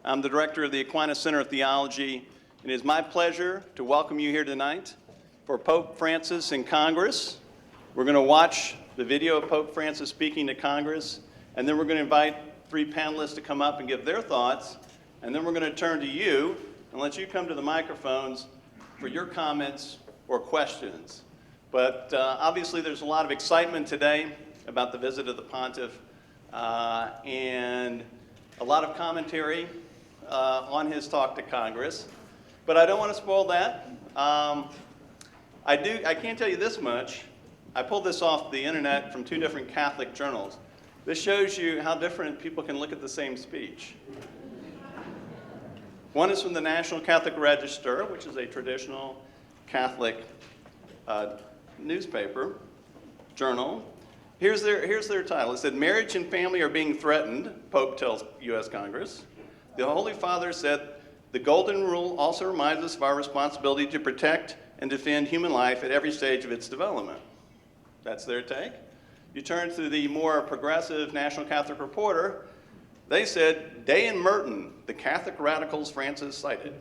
I'm the director of the Aquinas Center of Theology, and it is my pleasure to welcome you here tonight for Pope Francis in Congress. We're going to watch the video of Pope Francis speaking to Congress, and then we're going to invite three panelists to come up and give their thoughts, and then we're going to turn to you and let you come to the microphones for your comments or questions. But obviously there's a lot of excitement today about the visit of the Pontiff and a lot of commentary on his talk to Congress. But I don't want to spoil that. I can't tell you this much. I pulled this off the internet from two different Catholic journals. This shows you how different people can look at the same speech. One is from the National Catholic Register, which is a traditional Catholic newspaper, journal. Here's their title. It said, "Marriage and family are being threatened," Pope tells U.S. Congress. The Holy Father said, "The Golden Rule also reminds us of our responsibility to protect and defend human life at every stage of its development." That's their take. You turn to the more progressive National Catholic Reporter. They said, "Day in Merton, the Catholic radicals Francis cited."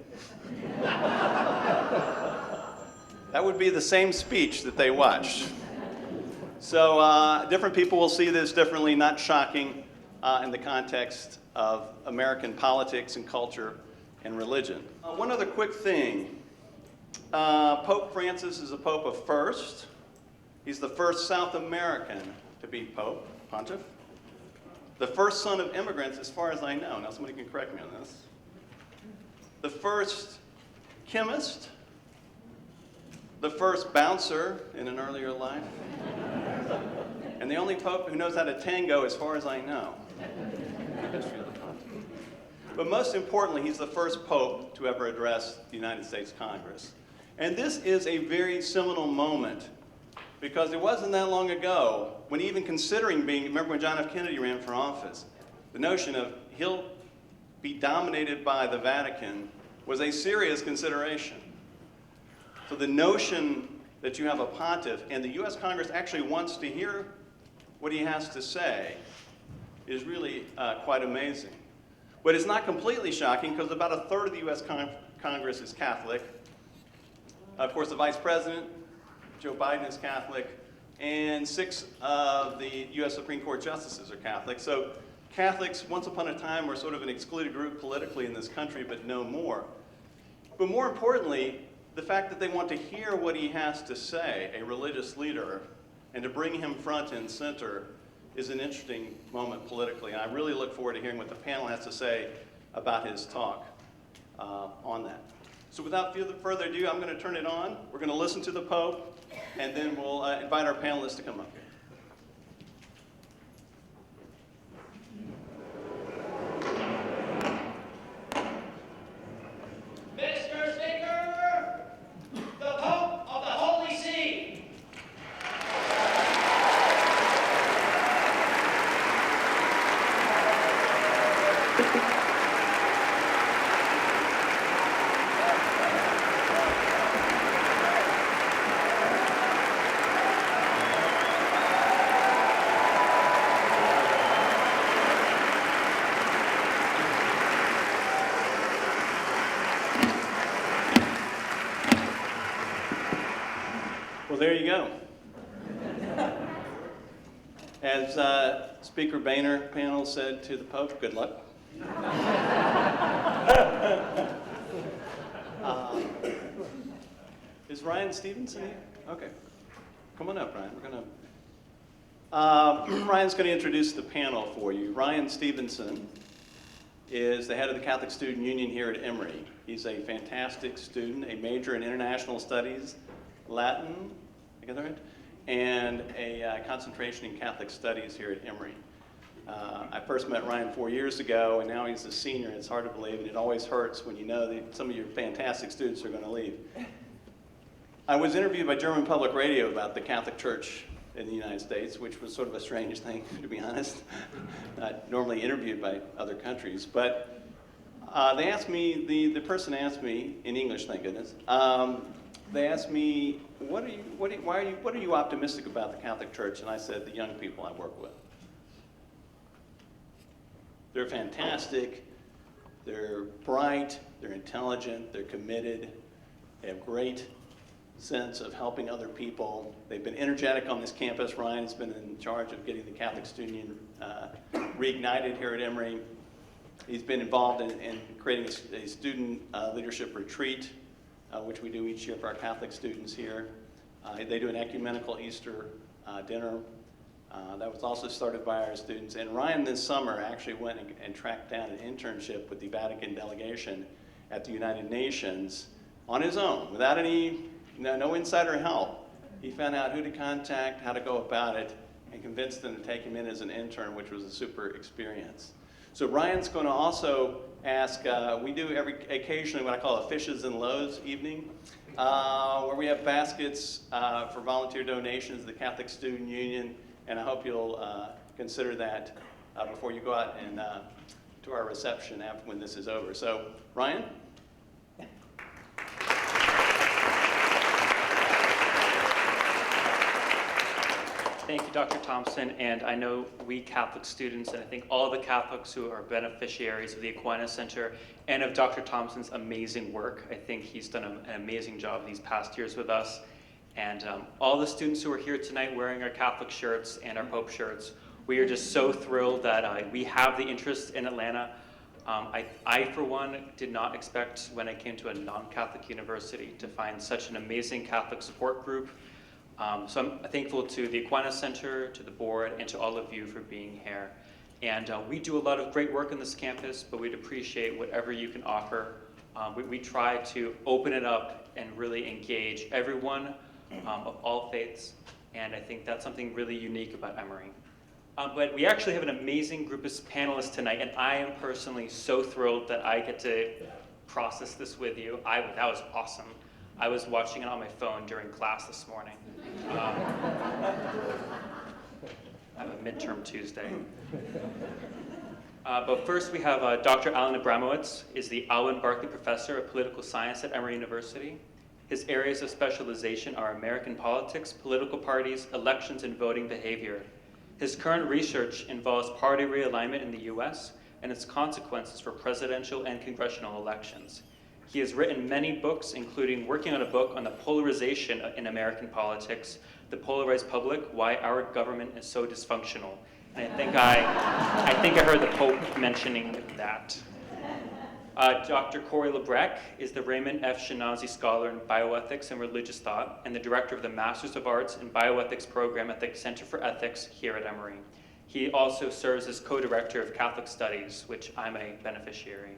That would be the same speech that they watched. So different people will see this differently, not shocking in the context of American politics and culture and religion. One other quick thing. Pope Francis is a pope of first. He's the first South American to be pope, pontiff. The first son of immigrants, as far as I know. Now somebody can correct me on this. The first chemist. The first bouncer in an earlier life. And the only pope who knows how to tango, as far as I know. But most importantly, he's the first pope to ever address the United States Congress. And this is a very seminal moment, because it wasn't that long ago when even considering being, remember when John F. Kennedy ran for office, the notion of he'll be dominated by the Vatican was a serious consideration. So the notion that you have a pontiff and the U.S. Congress actually wants to hear what he has to say is really quite amazing. But it's not completely shocking, because about a third of the U.S. Congress is Catholic. Of course, the Vice President, Joe Biden, is Catholic, and 6 of the U.S. Supreme Court justices are Catholic. So Catholics, once upon a time, were sort of an excluded group politically in this country, but no more. But more importantly, the fact that they want to hear what he has to say, a religious leader, and to bring him front and center is an interesting moment politically. And I really look forward to hearing what the panel has to say about his talk on that. So without further ado, I'm going to turn it on. We're going to listen to the Pope, and then we'll invite our panelists to come up here. Mr. Speaker, the Pope of the Holy See. Well, there you go. As Speaker Boehner panel said to the Pope, good luck. Is Ryan Stevenson here? Okay. Come on up, Ryan. Ryan's going to introduce the panel for you. Ryan Stevenson is the head of the Catholic Student Union here at Emory. He's a fantastic student, a major in international studies, Latin, I get that right? And a concentration in Catholic studies here at Emory. I first met Ryan 4 years ago, and now he's a senior. It's hard to believe, and it always hurts when you know that some of your fantastic students are going to leave. I was interviewed by German Public Radio about the Catholic Church in the United States, which was sort of a strange thing, to be honest. Not normally interviewed by other countries, but they asked me, the person asked me, in English, thank goodness, they asked me, what are you optimistic about the Catholic Church? And I said, the young people I work with. They're fantastic. They're bright, they're intelligent, they're committed, they have great sense of helping other people. They've been energetic on this campus. Ryan's been in charge of getting the Catholic Student Union reignited here at Emory. He's been involved in creating a student leadership retreat, which we do each year for our Catholic students here. They do an ecumenical Easter dinner. That was also started by our students. And Ryan this summer actually went and tracked down an internship with the Vatican delegation at the United Nations on his own, without any, no insider help. He found out who to contact, how to go about it, and convinced them to take him in as an intern, which was a super experience. So Ryan's going to also ask, we do occasionally what I call a fishes and loaves evening, where we have baskets for volunteer donations to the Catholic Student Union, and I hope you'll consider that before you go out and to our reception after when this is over. So, Ryan? Thank you, Dr. Thompson, and I know we Catholic students, and I think all the Catholics who are beneficiaries of the Aquinas Center and of Dr. Thompson's amazing work. I think he's done an amazing job these past years with us. And all the students who are here tonight wearing our Catholic shirts and our Pope shirts, we are just so thrilled that we have the interest in Atlanta. I, for one, did not expect when I came to a non-Catholic university to find such an amazing Catholic support group. So I'm thankful to the Aquinas Center, to the board, and to all of you for being here. And we do a lot of great work on this campus, but we'd appreciate whatever you can offer. We try to open it up and really engage everyone of all faiths, and I think that's something really unique about Emory. But we actually have an amazing group of panelists tonight, and I am personally so thrilled that I get to process this with you. That was awesome. I was watching it on my phone during class this morning. I have a midterm Tuesday. But first we have Dr. Alan Abramowitz, is the Alwyn Barkley Professor of Political Science at Emory University. His areas of specialization are American politics, political parties, elections, and voting behavior. His current research involves party realignment in the US and its consequences for presidential and congressional elections. He has written many books, including working on a book on the polarization in American politics, The Polarized Public, Why Our Government is So Dysfunctional. And I think I heard the Pope mentioning that. Dr. Corey Lebrecq is the Raymond F. Shinazi Scholar in Bioethics and Religious Thought and the director of the Masters of Arts in Bioethics program at the Center for Ethics here at Emory. He also serves as co-director of Catholic Studies, which I'm a beneficiary.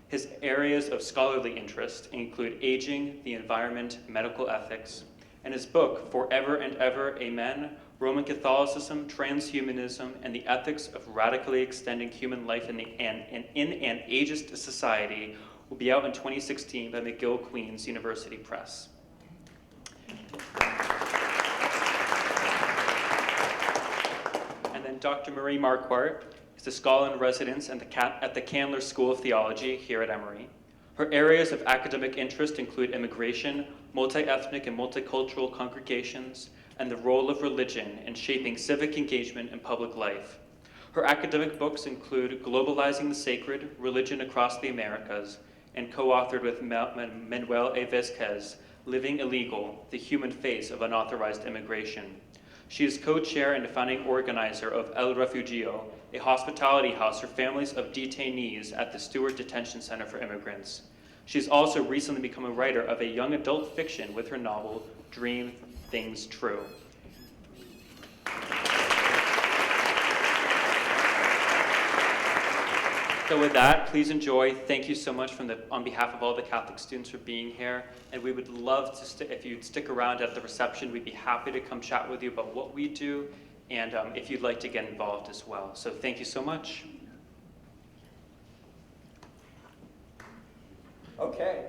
His areas of scholarly interest include aging, the environment, medical ethics, and his book, Forever and Ever, Amen, Roman Catholicism, Transhumanism, and the Ethics of Radically Extending Human Life in an Ageist Society, will be out in 2016 by McGill Queen's University Press. And then Dr. Marie Marquardt is a scholar in residence at the Candler School of Theology here at Emory. Her areas of academic interest include immigration, multi-ethnic and multicultural congregations, and the role of religion in shaping civic engagement in public life. Her academic books include Globalizing the Sacred, Religion Across the Americas, and co-authored with Manuel A. Vazquez, Living Illegal, The Human Face of Unauthorized Immigration. She is co-chair and a founding organizer of El Refugio, a hospitality house for families of detainees at the Stewart Detention Center for Immigrants. She's also recently become a writer of a young adult fiction with her novel, Dream Things True. So with that, please enjoy. Thank you so much on behalf of all the Catholic students for being here. And we would love to, if you'd stick around at the reception, we'd be happy to come chat with you about what we do and if you'd like to get involved as well. So thank you so much. Okay.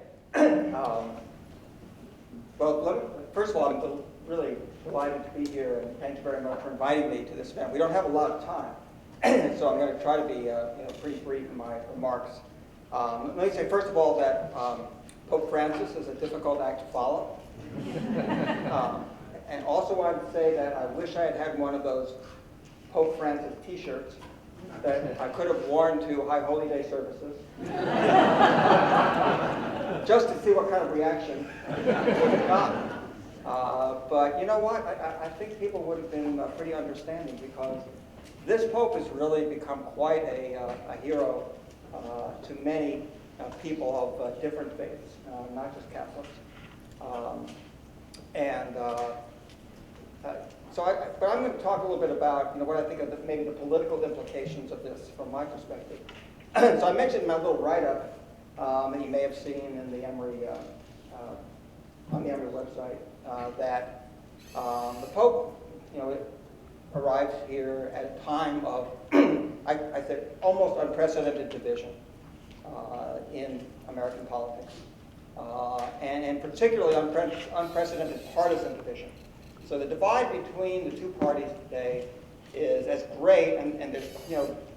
Well, first of all, I'm really delighted to be here, and thank you very much for inviting me to this event. We don't have a lot of time, so I'm going to try to be pretty brief in my remarks. Let me say, first of all, that Pope Francis is a difficult act to follow. And also I would say that I wish I had had one of those Pope Francis t-shirts that I could have worn to High Holy Day services, just to see what kind of reaction would have gotten. But you know what? I think people would have been pretty understanding, because this Pope has really become quite a hero to many people of different faiths, not just Catholics. But I'm going to talk a little bit about what I think of maybe the political implications of this from my perspective. So I mentioned in my little write-up, and you may have seen in the Emory on the Emory website, that the Pope, arrives here at a time of, I said, almost unprecedented division in American politics, and particularly unprecedented partisan division. So the divide between the two parties today is as great, and there's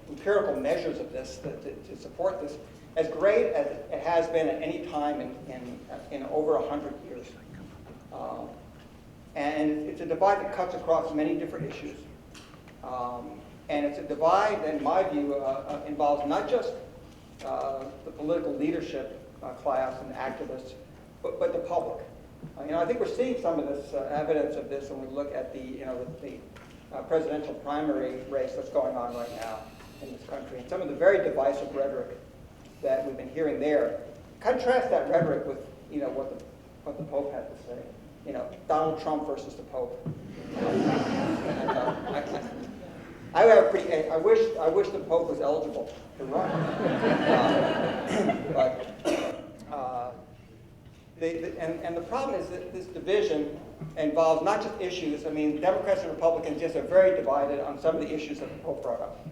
empirical measures of this to support this, as great as it has been at any time in over 100 years. And it's a divide that cuts across many different issues. And it's a divide that, in my view, involves not just the political leadership class and activists, but the public. I think we're seeing some of this evidence of this when we look at the presidential primary race that's going on right now in this country, and some of the very divisive rhetoric that we've been hearing there. Contrast that rhetoric with what the Pope had to say. Donald Trump versus the Pope. I wish the Pope was eligible to run. And the problem is that this division involves not just issues. I mean, Democrats and Republicans just are very divided on some of the issues that the Pope brought up,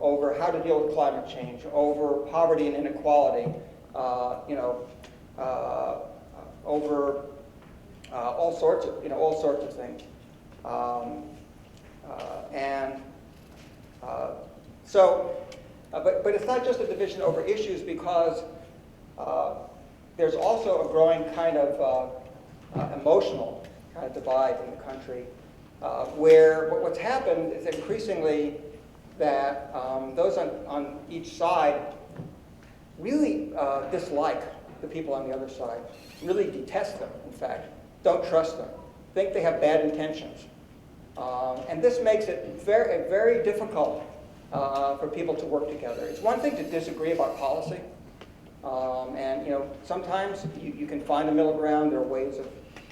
over how to deal with climate change, over poverty and inequality, over all sorts of things. But it's not just a division over issues, because there's also a growing kind of emotional kind of divide in the country, where what's happened is increasingly that those on each side really dislike the people on the other side, really detest them, in fact, don't trust them, think they have bad intentions. And this makes it very, very difficult for people to work together. It's one thing to disagree about policy, and sometimes you can find a middle ground. There are ways of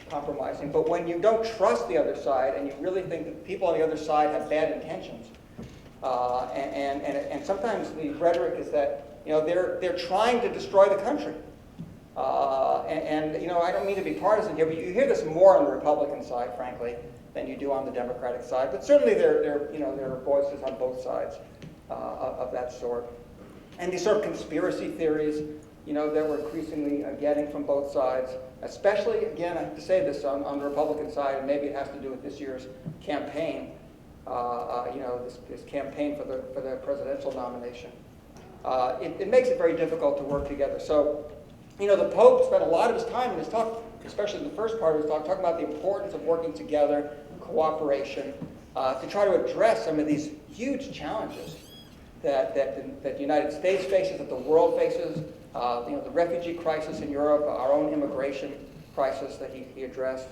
compromising. But when you don't trust the other side, and you really think that people on the other side have bad intentions, and sometimes the rhetoric is that they're trying to destroy the country. I don't mean to be partisan here, but you hear this more on the Republican side, frankly, than you do on the Democratic side. But certainly there are voices on both sides of that sort. And these sort of conspiracy theories, that we're increasingly getting from both sides, especially, again, I have to say this, on the Republican side, and maybe it has to do with this year's campaign, this campaign for the presidential nomination. It makes it very difficult to work together. So, the Pope spent a lot of his time in his talk, especially in the first part of his talk, talking about the importance of working together, cooperation, to try to address some of these huge challenges that the United States faces, that the world faces, the refugee crisis in Europe, our own immigration crisis that he addressed.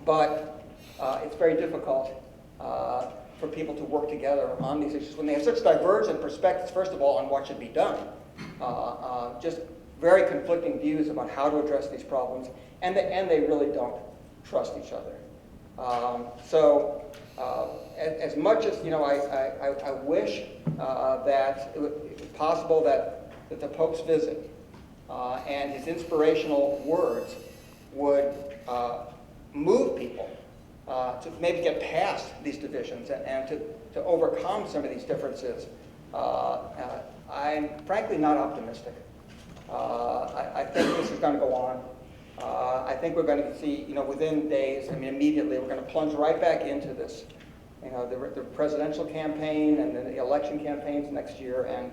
But it's very difficult for people to work together on these issues when they have such divergent perspectives, first of all, on what should be done. Just very conflicting views about how to address these problems, and they really don't trust each other. As much as I wish that it was possible that the Pope's visit and his inspirational words would move people to maybe get past these divisions and to overcome some of these differences, I'm frankly not optimistic. I think this is going to go on. I think we're going to see, within days, immediately, we're going to plunge right back into this, the presidential campaign and then the election campaigns next year. And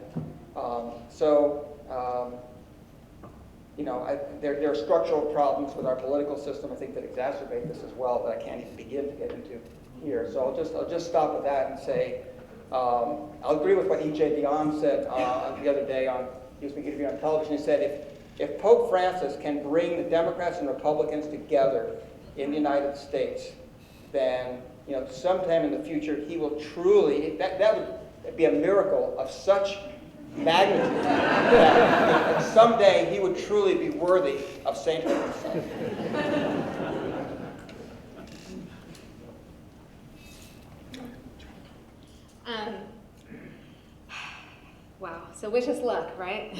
there are structural problems with our political system, I think, that exacerbate this as well, that I can't even begin to get into here. So I'll just stop with that and say, I'll agree with what E.J. Dionne said the other day he was interviewed on television. He said, if Pope Francis can bring the Democrats and Republicans together in the United States, then sometime in the future he will truly, that would be a miracle of such magnitude that someday he would truly be worthy of sainthood himself. Wow, so wish us luck, right?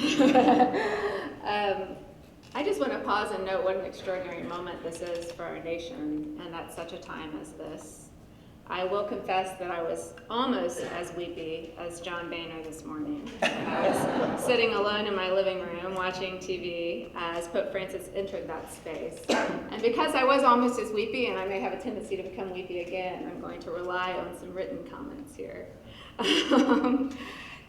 I just want to pause and note what an extraordinary moment this is for our nation, and at such a time as this. I will confess that I was almost as weepy as John Boehner this morning. I was sitting alone in my living room watching TV as Pope Francis entered that space. And because I was almost as weepy, and I may have a tendency to become weepy again, I'm going to rely on some written comments here.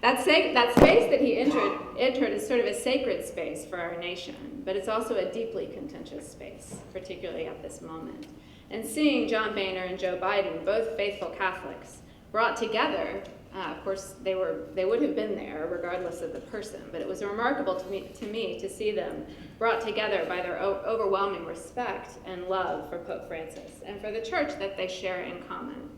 That space that he entered is sort of a sacred space for our nation, but it's also a deeply contentious space, particularly at this moment. And seeing John Boehner and Joe Biden, both faithful Catholics, brought together, of course they would have been there regardless of the person, but it was remarkable to me to see them brought together by their overwhelming respect and love for Pope Francis and for the church that they share in common.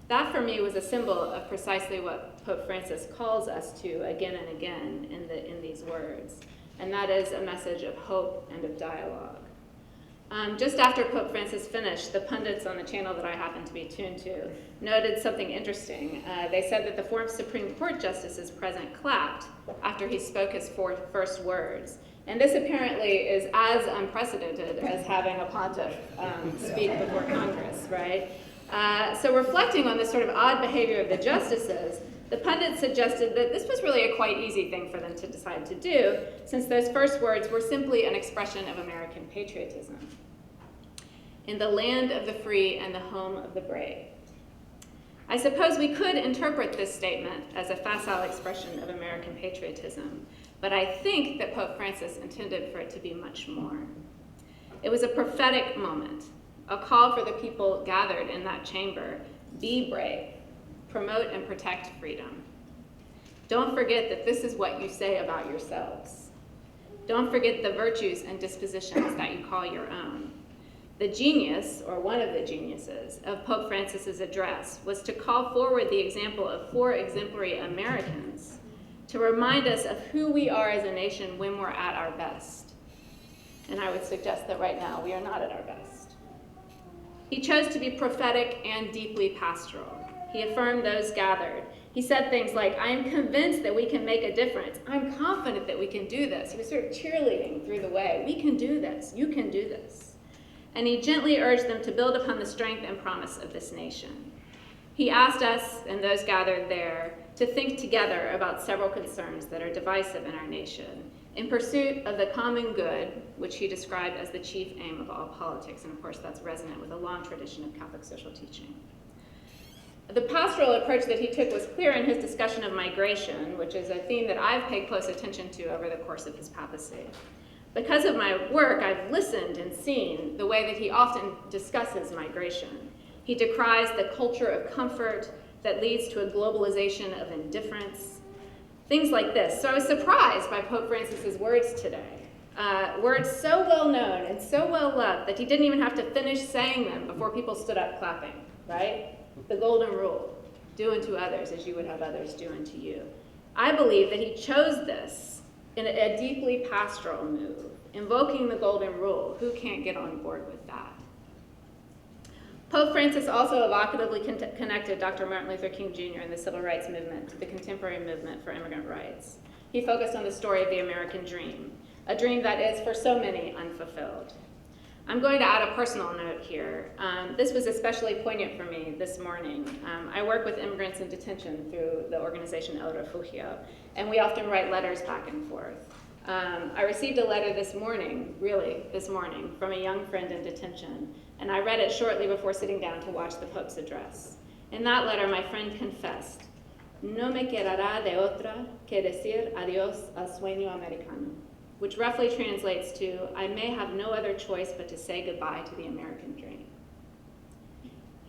That for me was a symbol of precisely what Pope Francis calls us to again and again in these words, and that is a message of hope and of dialogue. Just after Pope Francis finished, the pundits on the channel that I happen to be tuned to noted something interesting. They said that the 4 Supreme Court justices present clapped after he spoke his first words. And this apparently is as unprecedented as having a pontiff speak before Congress, right? So reflecting on this sort of odd behavior of the justices, the pundits suggested that this was really a quite easy thing for them to decide to do, since those first words were simply an expression of American patriotism. In the land of the free and the home of the brave. I suppose we could interpret this statement as a facile expression of American patriotism, but I think that Pope Francis intended for it to be much more. It was a prophetic moment, a call for the people gathered in that chamber: be brave, promote and protect freedom. Don't forget that this is what you say about yourselves. Don't forget the virtues and dispositions that you call your own. The genius, or one of the geniuses, of Pope Francis's address was to call forward the example of 4 exemplary Americans to remind us of who we are as a nation when we're at our best. And I would suggest that right now we are not at our best. He chose to be prophetic and deeply pastoral. He affirmed those gathered. He said things like, I am convinced that we can make a difference. I'm confident that we can do this. He was sort of cheerleading through the way. We can do this. You can do this. And he gently urged them to build upon the strength and promise of this nation. He asked us and those gathered there to think together about several concerns that are divisive in our nation in pursuit of the common good, which he described as the chief aim of all politics. And of course, that's resonant with a long tradition of Catholic social teaching. The pastoral approach that he took was clear in his discussion of migration, which is a theme that I've paid close attention to over the course of his papacy. Because of my work, I've listened and seen the way that he often discusses migration. He decries the culture of comfort that leads to a globalization of indifference, things like this. So I was surprised by Pope Francis's words today. Words so well known and so well loved that he didn't even have to finish saying them before people stood up clapping, right? The golden rule, do unto others as you would have others do unto you. I believe that he chose this in a deeply pastoral move, invoking the golden rule. Who can't get on board with that? Pope Francis also evocatively connected Dr. Martin Luther King Jr. and the civil rights movement to the contemporary movement for immigrant rights. He focused on the story of the American dream, a dream that is, for so many, unfulfilled. I'm going to add a personal note here. This was especially poignant for me this morning. I work with immigrants in detention through the organization El Refugio, and we often write letters back and forth. I received a letter this morning, from a young friend in detention, and I read it shortly before sitting down to watch the Pope's address. In that letter, my friend confessed, "No me quedará de otra que decir adiós al sueño americano," which roughly translates to, I may have no other choice but to say goodbye to the American dream.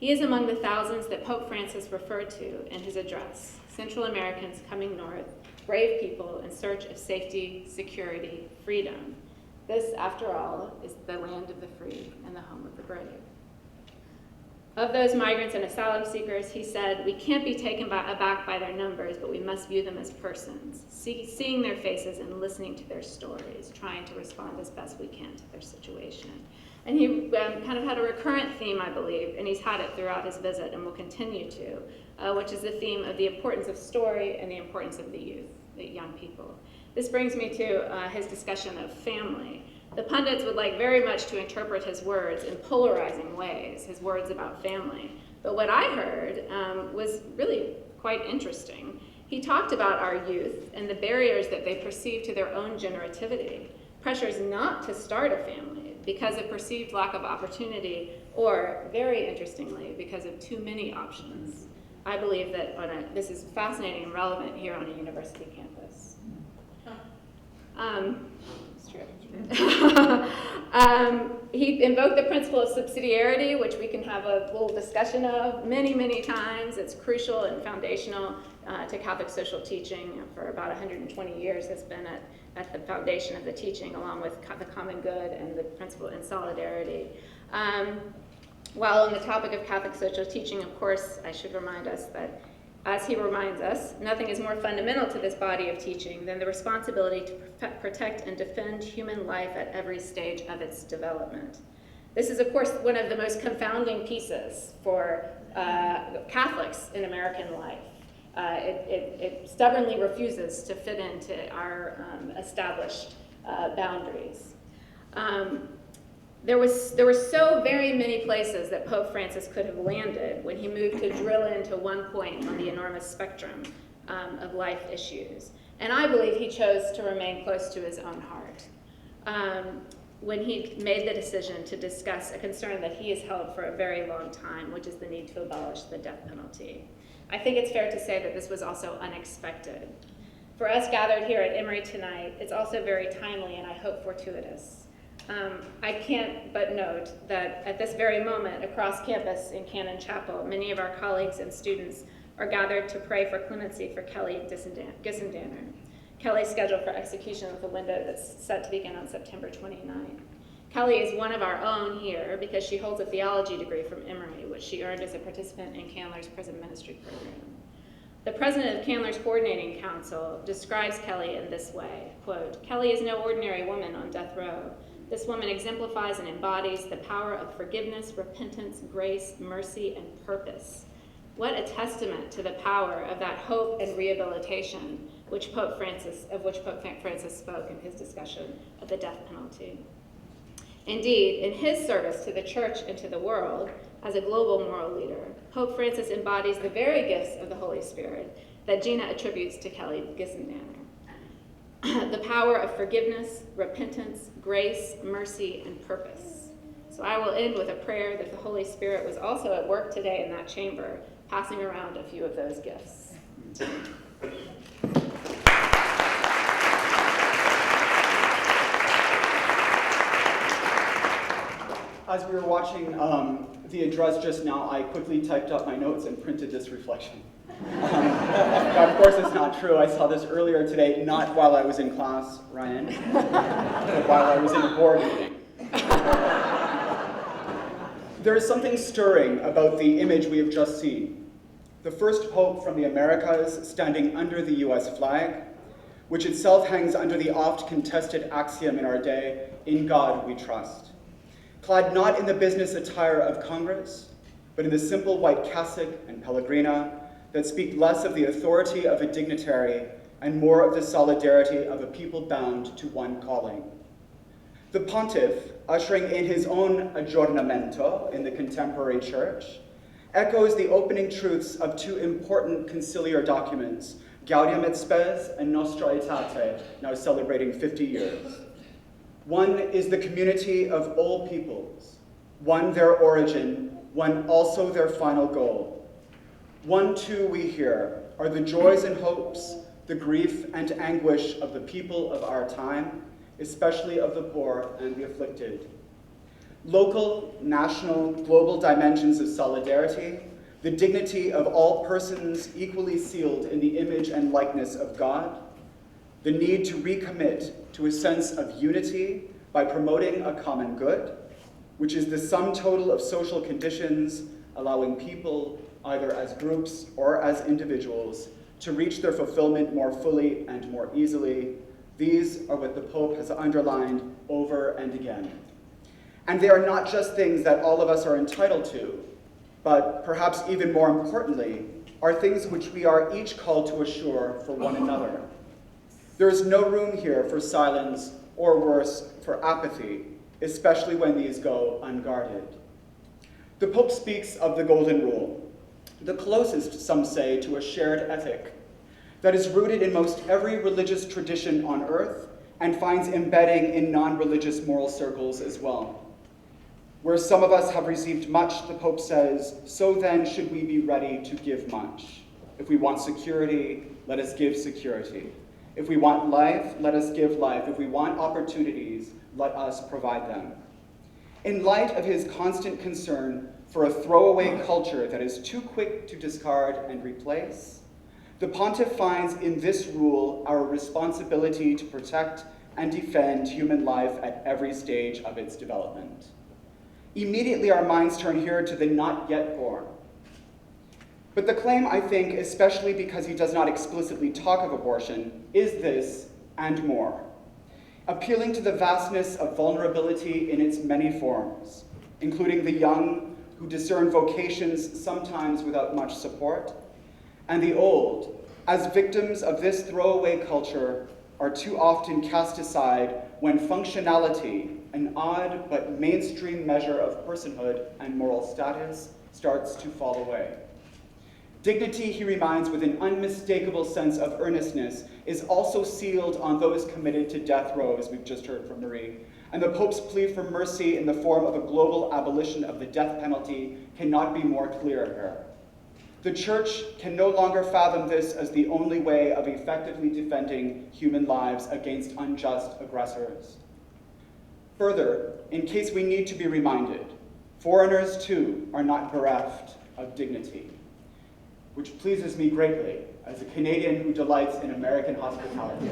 He is among the thousands that Pope Francis referred to in his address, Central Americans coming north, brave people in search of safety, security, freedom. This, after all, is the land of the free and the home of the brave. Of those migrants and asylum seekers, he said, we can't be taken aback by their numbers, but we must view them as persons, seeing their faces and listening to their stories, trying to respond as best we can to their situation. And he kind of had a recurrent theme, I believe, and he's had it throughout his visit and will continue to, which is the theme of the importance of story and the importance of the youth, the young people. This brings me to his discussion of family. The pundits would like very much to interpret his words in polarizing ways, his words about family. But what I heard was really quite interesting. He talked about our youth and the barriers that they perceive to their own generativity, pressures not to start a family because of perceived lack of opportunity, or, very interestingly, because of too many options. I believe that this is fascinating and relevant here on a university campus. It's true. He invoked the principle of subsidiarity, which we can have a little discussion of many, many times. It's crucial and foundational to Catholic social teaching. For about 120 years has been at the foundation of the teaching, along with the common good and the principle in solidarity. While on the topic of Catholic social teaching, of course, I should remind us that, as he reminds us, nothing is more fundamental to this body of teaching than the responsibility to protect and defend human life at every stage of its development. This is, of course, one of the most confounding pieces for Catholics in American life. It stubbornly refuses to fit into our established boundaries. There were so very many places that Pope Francis could have landed when he moved to drill into one point on the enormous spectrum of life issues. And I believe he chose to remain close to his own heart when he made the decision to discuss a concern that he has held for a very long time, which is the need to abolish the death penalty. I think it's fair to say that this was also unexpected. For us gathered here at Emory tonight, it's also very timely and I hope fortuitous. I can't but note that at this very moment across campus in Cannon Chapel, many of our colleagues and students are gathered to pray for clemency for Kelly Gissendaner. Kelly's scheduled for execution with a window that's set to begin on September 29th. Kelly is one of our own here because she holds a theology degree from Emory, which she earned as a participant in Candler's prison ministry program. The president of Candler's Coordinating Council describes Kelly in this way, quote, "Kelly is no ordinary woman on death row. This woman exemplifies and embodies the power of forgiveness, repentance, grace, mercy, and purpose." What a testament to the power of that hope and rehabilitation of which Pope Francis spoke in his discussion of the death penalty. Indeed, in his service to the church and to the world, as a global moral leader, Pope Francis embodies the very gifts of the Holy Spirit that Gina attributes to Kelly Gissendaner. The power of forgiveness, repentance, grace, mercy, and purpose. So I will end with a prayer that the Holy Spirit was also at work today in that chamber, passing around a few of those gifts. As we were watching the address just now, I quickly typed up my notes and printed this reflection. Now, of course, it's not true. I saw this earlier today, not while I was in class, Ryan, but while I was in a board meeting. There is something stirring about the image we have just seen. The first pope from the Americas standing under the US flag, which itself hangs under the oft-contested axiom in our day, "In God we trust." Clad not in the business attire of Congress, but in the simple white cassock and pellegrina that speak less of the authority of a dignitary and more of the solidarity of a people bound to one calling. The pontiff, ushering in his own aggiornamento in the contemporary church, echoes the opening truths of two important conciliar documents, Gaudium et Spes and Nostra Aetate, now celebrating 50 years. One is the community of all peoples, one their origin, one also their final goal. One, too, we hear, are the joys and hopes, the grief and anguish of the people of our time, especially of the poor and the afflicted. local, national, global dimensions of solidarity, the dignity of all persons equally sealed in the image and likeness of God, the need to recommit to a sense of unity by promoting a common good, which is the sum total of social conditions allowing people, either as groups or as individuals, to reach their fulfillment more fully and more easily. These are what the Pope has underlined over and again. And they are not just things that all of us are entitled to, but perhaps even more importantly, are things which we are each called to assure for one another. There is no room here for silence, or worse, for apathy, especially when these go unguarded. The Pope speaks of the Golden Rule, the closest, some say, to a shared ethic that is rooted in most every religious tradition on earth and finds embedding in non-religious moral circles as well. Where some of us have received much, the Pope says, so then should we be ready to give much. If we want security, let us give security. If we want life, let us give life. If we want opportunities, let us provide them. In light of his constant concern for a throwaway culture that is too quick to discard and replace, the Pontiff finds in this rule our responsibility to protect and defend human life at every stage of its development. Immediately our minds turn here to the not yet born. But the claim, I think, especially because he does not explicitly talk of abortion, is this and more. Appealing to the vastness of vulnerability in its many forms, including the young who discern vocations sometimes without much support, and the old, as victims of this throwaway culture, are too often cast aside when functionality, an odd but mainstream measure of personhood and moral status, starts to fall away. Dignity, he reminds with an unmistakable sense of earnestness, is also sealed on those committed to death row, as we've just heard from Marie. And the Pope's plea for mercy in the form of a global abolition of the death penalty cannot be more clear here. The Church can no longer fathom this as the only way of effectively defending human lives against unjust aggressors. Further, in case we need to be reminded, foreigners too are not bereft of dignity, which pleases me greatly as a Canadian who delights in American hospitality.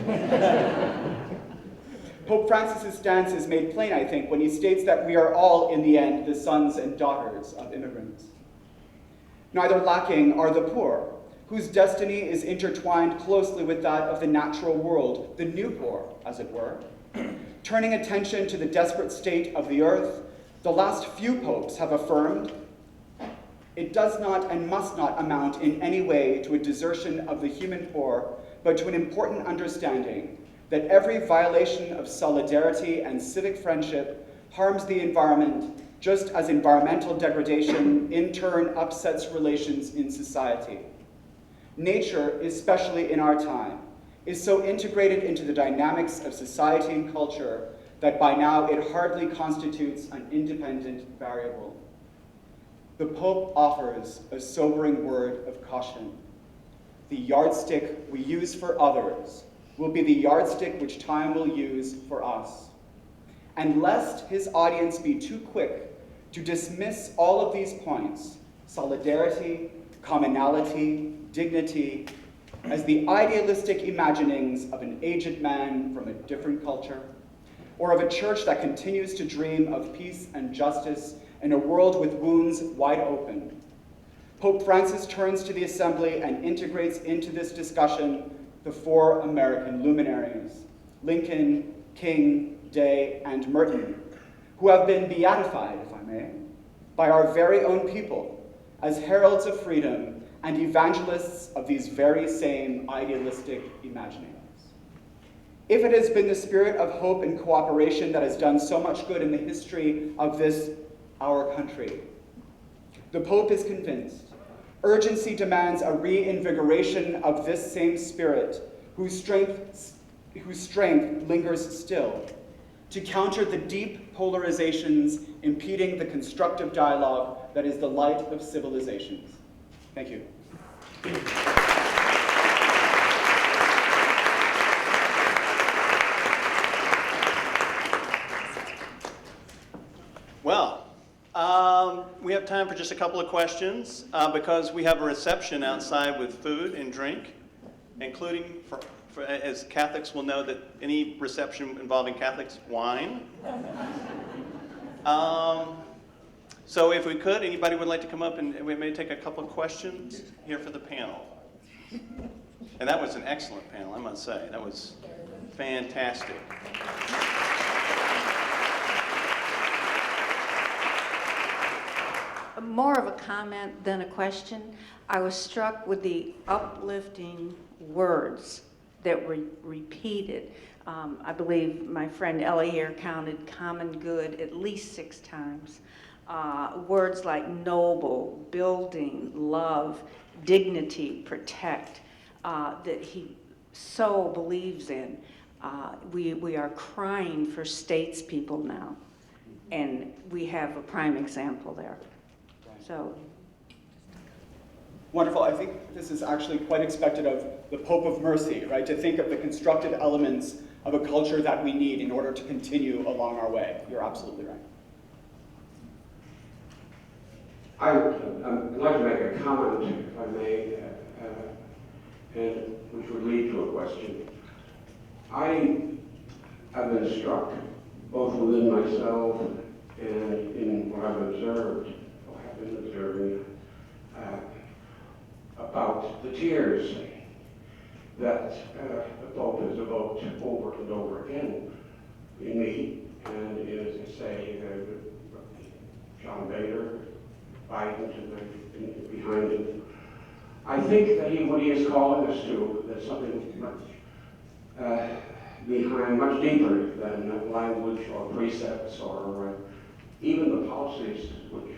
Pope Francis's stance is made plain, I think, when he states that we are all, in the end, the sons and daughters of immigrants. Neither lacking are the poor, whose destiny is intertwined closely with that of the natural world, the new poor, as it were. Turning attention to the desperate state of the earth, the last few popes have affirmed it does not and must not amount in any way to a desertion of the human poor, but to an important understanding that every violation of solidarity and civic friendship harms the environment, just as environmental degradation in turn upsets relations in society. Nature, especially in our time, is so integrated into the dynamics of society and culture that by now it hardly constitutes an independent variable. The Pope offers a sobering word of caution. The yardstick we use for others will be the yardstick which time will use for us. And lest his audience be too quick to dismiss all of these points, solidarity, commonality, dignity, as the idealistic imaginings of an aged man from a different culture, or of a church that continues to dream of peace and justice in a world with wounds wide open, Pope Francis turns to the Assembly and integrates into this discussion the four American luminaries, Lincoln, King, Day, and Merton, who have been beatified, if I may, by our very own people as heralds of freedom and evangelists of these very same idealistic imaginings. If it has been the spirit of hope and cooperation that has done so much good in the history of this, our country, the Pope is convinced urgency demands a reinvigoration of this same spirit whose strength lingers still, to counter the deep polarizations impeding the constructive dialogue that is the light of civilizations. Thank you. Well, have time for just a couple of questions because we have a reception outside with food and drink, including, as Catholics will know, that any reception involving Catholics, wine. So if we could, anybody would like to come up and we may take a couple of questions here for the panel. And that was an excellent panel, I must say. That was fantastic. More of a comment than a question. I was struck with the uplifting words that were repeated. I believe my friend Ellie here counted common good at least 6 times. Words like noble, building, love, dignity, protect, that he so believes in. We are crying for statespeople now, and we have a prime example there. So. Wonderful. I think this is actually quite expected of the Pope of Mercy, right? To think of the constructive elements of a culture that we need in order to continue along our way. You're absolutely right. I'd like to make a comment, if I may, and which would lead to a question. I have been struck, both within myself and in what I've observed, or have been observing, about the tears that the Pope has evoked over and over again in me, and in, as I say, John Bader, Biden behind him. I think that what he is calling us to, there's something much behind, much deeper than language or precepts or even the policies, which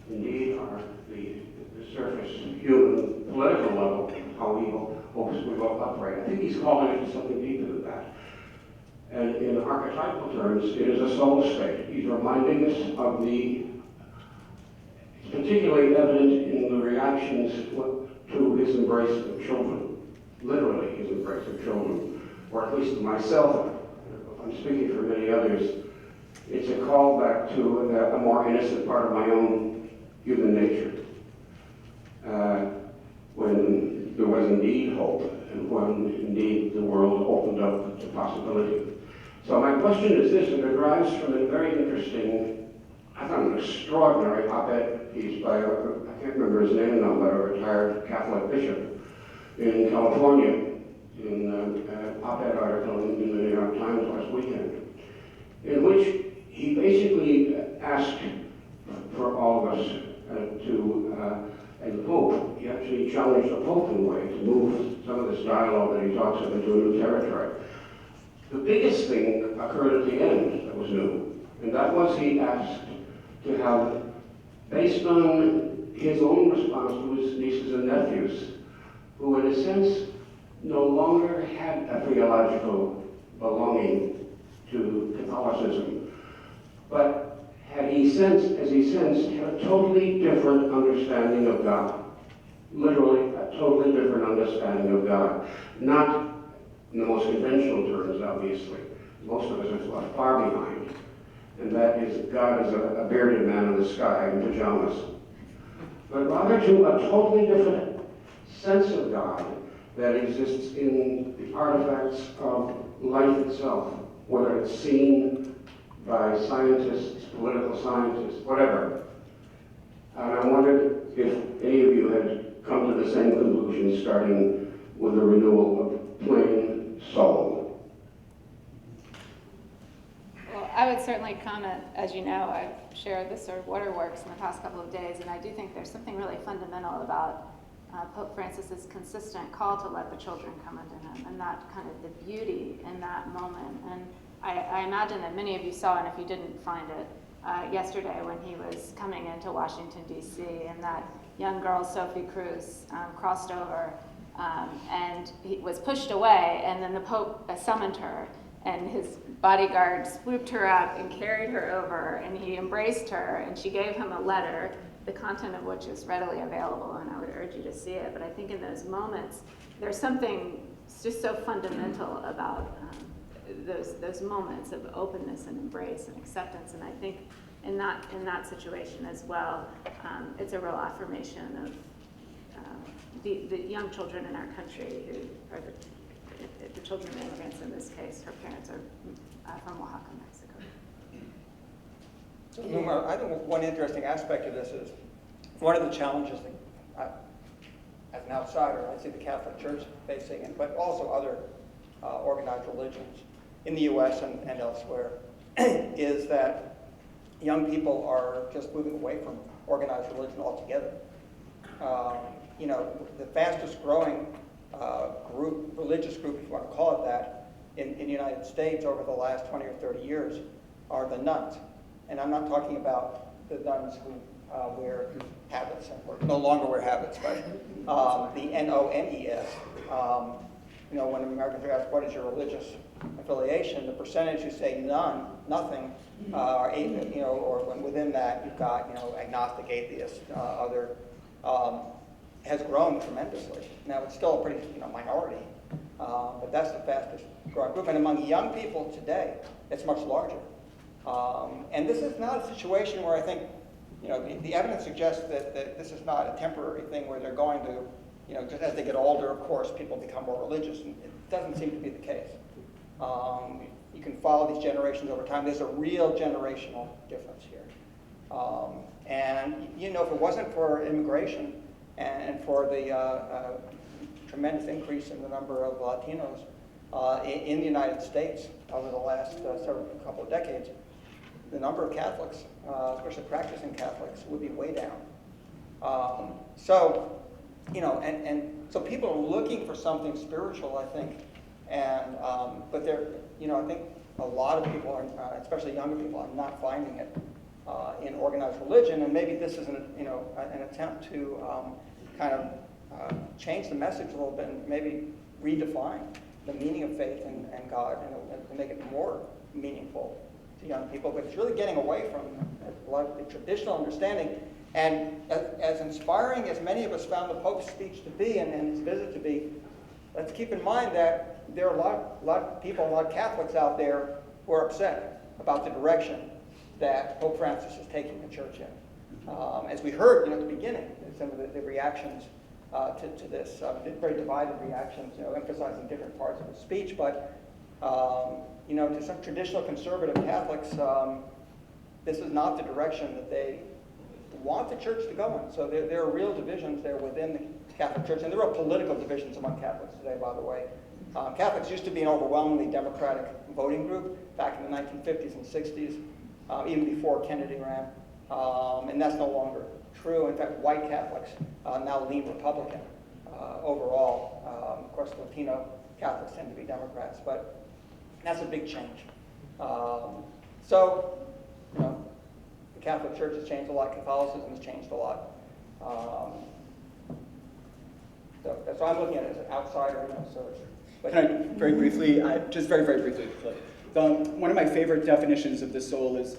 indeed are the surface human political level, how we will operate. I think he's calling it to something deeper than that. And in archetypal terms, it is a soul state. He's reminding us of it's particularly evident in the reactions to his embrace of children, literally his embrace of children, or at least myself, if I'm speaking for many others, it's a callback to a more innocent part of my own human nature. When there was indeed hope, and when indeed the world opened up to possibility. So my question is this, and it derives from a very interesting, I thought an extraordinary op-ed piece by, I can't remember his name now, but a retired Catholic bishop in California, in an op-ed article in the New York Times last weekend, in which he basically asked for all of us and the Pope, he actually challenged the Pope in a way to move some of this dialogue that he talks of into a new territory. The biggest thing occurred at the end that was new, and that was he asked to have, based on his own response to his nieces and nephews, who in a sense no longer had a theological belonging to Catholicism, but had he sensed, had a totally different understanding of God. Literally, a totally different understanding of God. Not in the most conventional terms, obviously. Most of us are left far behind. And that is God as a bearded man in the sky in pajamas. But rather to a totally different sense of God that exists in the artifacts of life itself, whether it's seen by scientists, political scientists, whatever. And I wondered if any of you had come to the same conclusion, starting with the renewal of plain soul. Well, I would certainly comment, as you know, I've shared this sort of waterworks in the past couple of days, and I do think there's something really fundamental about Pope Francis's consistent call to let the children come unto him, and that kind of the beauty in that moment. And I imagine that many of you saw, and if you didn't find it, yesterday when he was coming into Washington, D.C., and that young girl, Sophie Cruz, crossed over and he was pushed away, and then the Pope summoned her, and his bodyguard swooped her up and carried her over, and he embraced her, and she gave him a letter, the content of which is readily available, and I would urge you to see it. But I think in those moments, there's something just so fundamental about those moments of openness and embrace and acceptance. And I think in that situation as well, it's a real affirmation of the young children in our country who are the children of immigrants in this case. Her parents are from Oaxaca, Mexico. So, Numa, I think one interesting aspect of this is one of the challenges that, as an outsider, I see the Catholic Church facing, but also other organized religions in the U.S. and elsewhere, is that young people are just moving away from organized religion altogether. You know, the fastest growing religious group, if you want to call it that, in the United States over the last 20 or 30 years are the nuns. And I'm not talking about the nuns who wear habits, or no longer wear habits, but the N-O-N-E-S. You know, when Americans are asked, what is your religious affiliation, the percentage who say none, nothing, or when within that you've got, you know, agnostic, atheist, other, has grown tremendously. Now it's still a pretty, you know, minority, but that's the fastest growing group. And among young people today, it's much larger. And this is not a situation where I think, you know, the evidence suggests that this is not a temporary thing where they're going to, you know, just as they get older, of course, people become more religious, and it doesn't seem to be the case. You can follow these generations over time. There's a real generational difference here. And, you know, if it wasn't for immigration and for the tremendous increase in the number of Latinos in the United States over the last couple of decades, the number of Catholics, especially practicing Catholics, would be way down. So, you know, and so people are looking for something spiritual, I think, and but they're, you know, I think a lot of people are, especially younger people, are not finding it in organized religion, and maybe this is an attempt to kind of change the message a little bit and maybe redefine the meaning of faith and God, and to make it more meaningful to young people. But it's really getting away from a lot of the traditional understanding. And as inspiring as many of us found the Pope's speech to be and his visit to be, let's keep in mind that there are a lot of people, a lot of Catholics out there who are upset about the direction that Pope Francis is taking the church in. As we heard, you know, at the beginning, some of the reactions to this, very divided reactions, you know, emphasizing different parts of his speech. But you know, to some traditional conservative Catholics, this is not the direction that they want the church to go in. So there are real divisions there within the Catholic Church, and there are political divisions among Catholics today, by the way. Catholics used to be an overwhelmingly Democratic voting group back in the 1950s and 60s, even before Kennedy ran, and that's no longer true. In fact, white Catholics now lean Republican overall. Of course, Latino Catholics tend to be Democrats, but that's a big change. So, you know, the Catholic Church has changed a lot. Catholicism has changed a lot. So I'm looking at it as an outsider, you know, but Can I very briefly, just very, very briefly, one of my favorite definitions of the soul is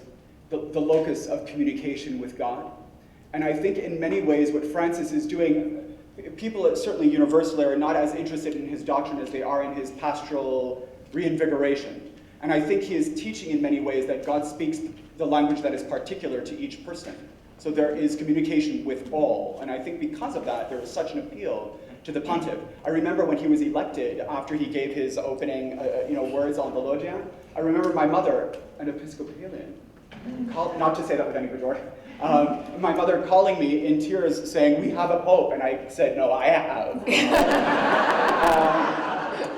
the locus of communication with God. And I think in many ways what Francis is doing, people certainly universally are not as interested in his doctrine as they are in his pastoral reinvigoration. And I think he is teaching in many ways that God speaks the language that is particular to each person. So there is communication with all. And I think because of that, there is such an appeal to the pontiff. I remember when he was elected, after he gave his opening words on the Loggia, I remember my mother, an Episcopalian, not to say that with any pejorative, my mother calling me in tears saying, "We have a pope," and I said, "No, I have."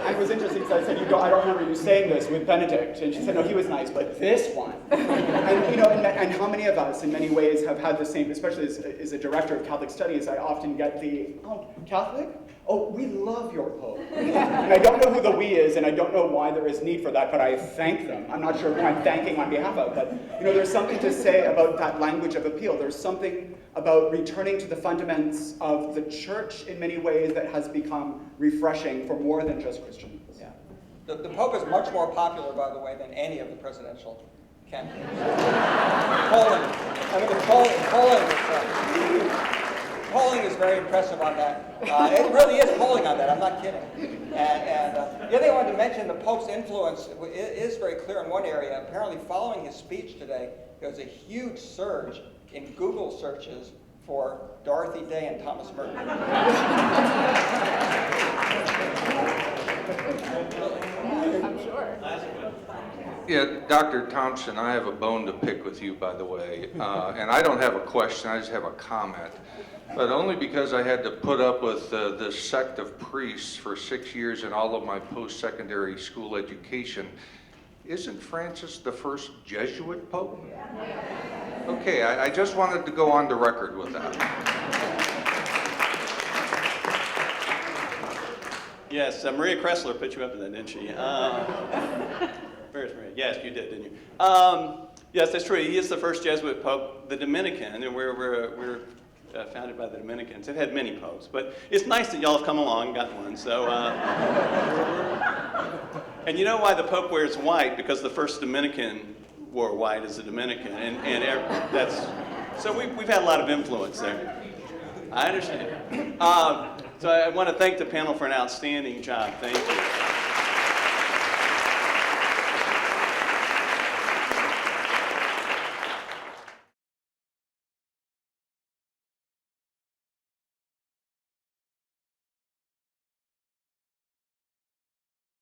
And it was interesting because I said, I don't remember you saying this with Benedict. And she said, "No, he was nice, but this one." And, and how many of us in many ways have had the same, especially as a director of Catholic studies, I often get "Oh, Catholic? Oh, we love your Pope." And I don't know who the "we" is, and I don't know why there is need for that, but I thank them. I'm not sure who I'm thanking on behalf of, but there's something to say about that language of appeal. There's something about returning to the fundaments of the church in many ways that has become refreshing for more than just Christians. yeah. The Pope is much more popular, by the way, than any of the presidential candidates. Polling is very impressive on that. It really is polling on that. I'm not kidding. And the other thing I wanted to mention, the Pope's influence is very clear in one area. Apparently, following his speech today, there was a huge surge in Google searches for Dorothy Day and Thomas Merton. I'm sure. Yeah, Dr. Thompson, I have a bone to pick with you, by the way. And I don't have a question, I just have a comment. But only because I had to put up with this sect of priests for 6 years in all of my post-secondary school education. Isn't Francis the first Jesuit pope? Okay, I just wanted to go on the record with that. Yes, Maria Kressler put you up to that, didn't she? Where's Maria? Yes, you did, didn't you? Yes, that's true. He is the first Jesuit pope, the Dominican, and we're founded by the Dominicans. They've had many popes, but it's nice that y'all have come along and got one. So, and you know why the Pope wears white? Because the first Dominican wore white as a Dominican, and that's so we've had a lot of influence there. I understand. So I want to thank the panel for an outstanding job. Thank you.